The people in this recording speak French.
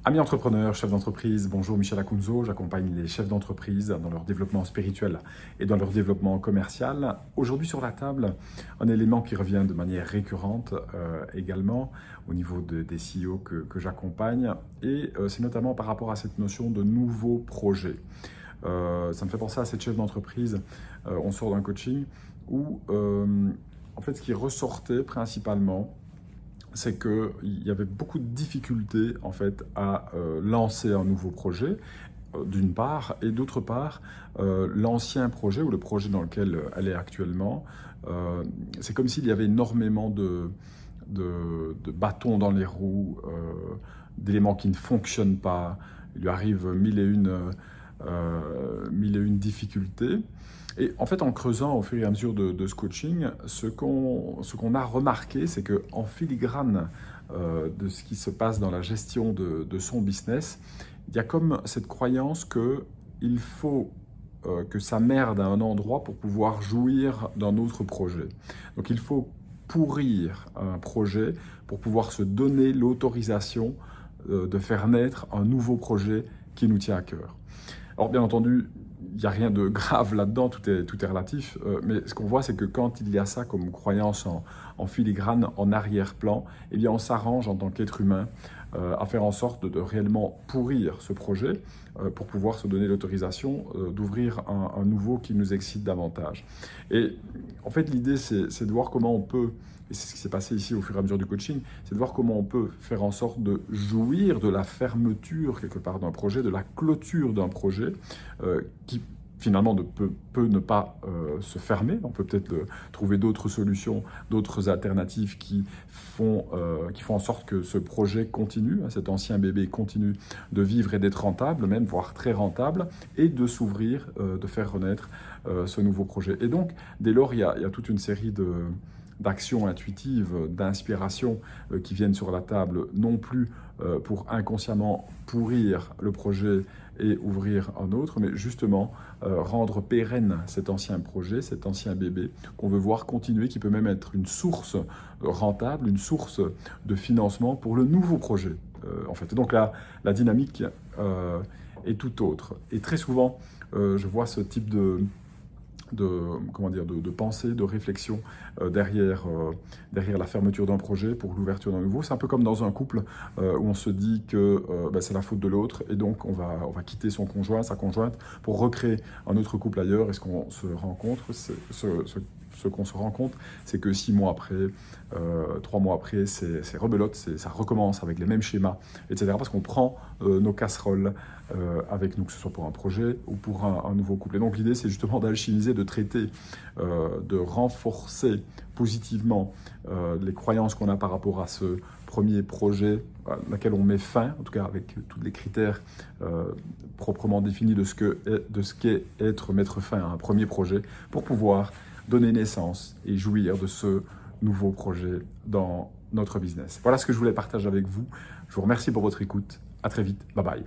Amis entrepreneurs, chefs d'entreprise, bonjour, Michel Acunzo. J'accompagne les chefs d'entreprise dans leur développement spirituel et dans leur développement commercial. Aujourd'hui sur la table, un élément qui revient de manière récurrente également au niveau des CEO que j'accompagne, et c'est notamment par rapport à cette notion de nouveaux projets. Ça me fait penser à cette chef d'entreprise, on sort d'un coaching où en fait ce qui ressortait principalement, c'est qu'il y avait beaucoup de difficultés en fait, à lancer un nouveau projet, d'une part, et d'autre part, l'ancien projet ou le projet dans lequel elle est actuellement, c'est comme s'il y avait énormément de bâtons dans les roues, d'éléments qui ne fonctionnent pas. Il lui arrive mille et une difficultés. Et en fait, en creusant au fur et à mesure de ce coaching, ce qu'on a remarqué, c'est qu'en filigrane de ce qui se passe dans la gestion de son business, il y a comme cette croyance qu'il faut que ça merde à un endroit pour pouvoir jouir d'un autre projet. Donc il faut pourrir un projet pour pouvoir se donner l'autorisation de faire naître un nouveau projet qui nous tient à cœur. Alors bien entendu, il n'y a rien de grave là-dedans, tout est relatif, mais ce qu'on voit, c'est que quand il y a ça comme croyance en filigrane, en arrière-plan, eh bien on s'arrange en tant qu'être humain à faire en sorte de réellement pourrir ce projet pour pouvoir se donner l'autorisation d'ouvrir un nouveau qui nous excite davantage. Et en fait, l'idée, c'est de voir comment on peut, et c'est ce qui s'est passé ici au fur et à mesure du coaching, c'est de voir comment on peut faire en sorte de jouir de la fermeture quelque part d'un projet, de la clôture d'un projet qui finalement peut ne pas se fermer. On peut peut-être trouver d'autres solutions, d'autres alternatives qui font en sorte que ce projet continue, cet ancien bébé continue de vivre et d'être rentable, même voire très rentable, et de s'ouvrir, de faire renaître ce nouveau projet. Et donc, dès lors, il y a toute une série d'actions intuitives, d'inspiration qui viennent sur la table, non plus pour inconsciemment pourrir le projet et ouvrir un autre, mais justement rendre pérenne cet ancien projet, cet ancien bébé qu'on veut voir continuer, qui peut même être une source rentable, une source de financement pour le nouveau projet. En fait. Et donc la dynamique est tout autre. Et très souvent, je vois ce type de pensée, de réflexion derrière la fermeture d'un projet pour l'ouverture d'un nouveau. C'est un peu comme dans un couple où on se dit que c'est la faute de l'autre et donc on va quitter son conjoint, sa conjointe pour recréer un autre couple ailleurs. Et ce qu'on se rencontre, ce qu'on se rend compte, c'est que 6 mois après, 3 mois après, c'est rebelote, ça recommence avec les mêmes schémas, etc. Parce qu'on prend nos casseroles avec nous, que ce soit pour un projet ou pour un nouveau couple. Et donc l'idée, c'est justement d'alchimiser, de traiter, de renforcer positivement les croyances qu'on a par rapport à ce premier projet à laquelle on met fin, en tout cas avec tous les critères proprement définis de ce qu'est mettre fin à un premier projet, pour pouvoir donner naissance et jouir de ce nouveau projet dans notre business. Voilà ce que je voulais partager avec vous. Je vous remercie pour votre écoute. À très vite. Bye bye.